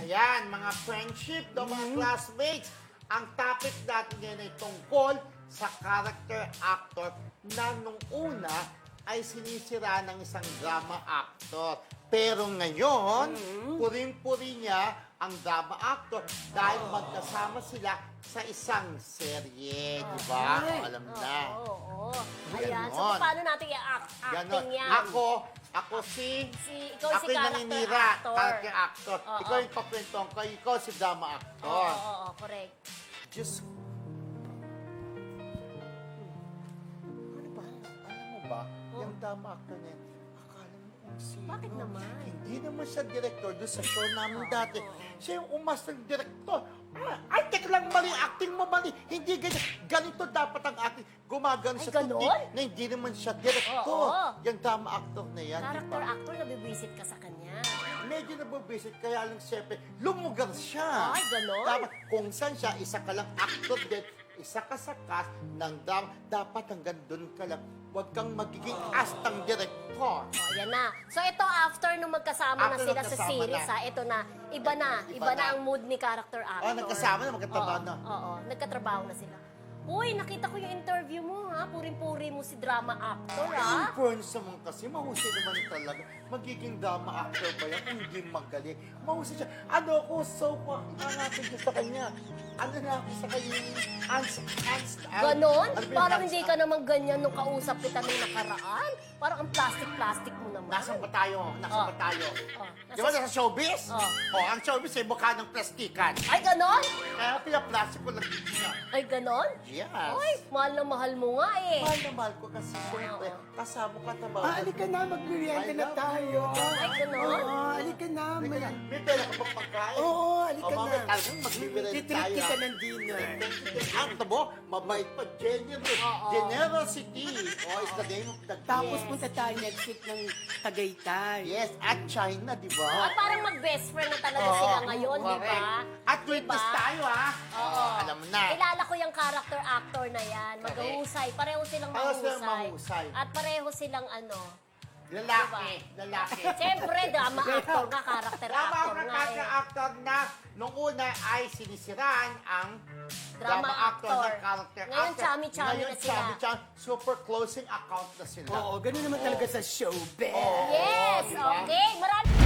Ayan, mga friendship, mga classmates. Ang topic natin ngayon ay tungkol sa character actor na nung una ay sinisira ng isang drama actor. Pero ngayon, puring-puri niya ang drama actor dahil magkasama sila sa isang serye, di ba? Alam na. Oo. Ayan. So, Ganon. paano natin i-acting Ganon. yan? Ako si... Ikaw si yung character naninira, actor. character actor. Oo. Ikaw yung pakwentong ko, ikaw si drama actor. Oo, correct. Diyos, ano ba? Alam mo ba, yung drama actor na yan, akala mo kung sino. Bakit naman? Hindi naman siya director doon sa show namin dati. Siya yung umaster director. Ay, teka lang, mali, acting mo mali. Hindi ganyan. Ganito dapat ang acting. Gumagano Ay, siya. ganon? Na hindi naman siya director. Oo. Yung drama actor na yan, di Character ba? actor, nabibwisit ka sa kanya. Medyo nababisit, kaya lang siyempre, lumugar siya. Ay, ganon? Dapat, kung saan siya, isa ka lang actor din, isa ka sa cast ng drama, dapat hanggang doon ka lang. Huwag kang magiging astang director. Oh, yan na. So, ito after nung magkasama na After sila sa magkasama series, na. ito na. Iba na. Iba Iba na. na ang mood ni character actor. Nagkasama na, magkatrabaho na. Oo, nagkatrabaho na sila. Uy, nakita ko yung interview mo, ha? Puring-puri mo si drama actor, ha? Ang Burns naman kasi, mahusay naman talaga. Magiging drama actor ba yan? Hindi magaling. Mahusay siya. Ano ako, so, hanapin ko sa kanya. Ano na ako sa kanya? Ganon? Ano ba yung Parang hands hindi up? ka naman ganyan nung kausap kita nung nakaraan. Parang ang plastic-plastic mo naman. Nasaan ba tayo? Nasaan Oh. ba tayo? Oh, Di ba nasa showbiz? Oh. Ang showbiz ay mukha ng plastikan. Ay, ganon? Kaya pinaplastic ko lang siya. Ay, ganon? Yes. Ay, mahal na mahal mo nga eh. Mahal na mahal ko kasi siyempre, kasama ka trabaho. Halika na, magmerienda na tayo. Ay, ganon? Oo, halika na. May pera ka pang pagkain. Oo, halika na. Talagang magbibigay Titreat tayo. kita ng dinner. Ang tabo, mabait pa, generous. Oo. Generosity. Is the name of the Tapos game. punta tayo next week ng Tagaytay. Yes, at China, di ba? At parang mag-best friend na talaga sila ngayon, di ba? correct. At witness Diba? tayo, ha? Oo, alam mo na. Kilala ko yung character actor na yan. Mag-uhusay. Pareho silang Pareho silang mahusay. mahusay. At pareho silang ano. Lalaki, lalaki. Siyempre, drama actor nga, character Tama actor ang nga eh. actor na nung una ay sinisiraan ang Drama actor actor. na character Ngayon, actor. chami-chami Ngayon, na sila. chami-chami. Super closing account na sila. Oo, ganun naman talaga sa showbiz. Yes, diba? okay. Maraming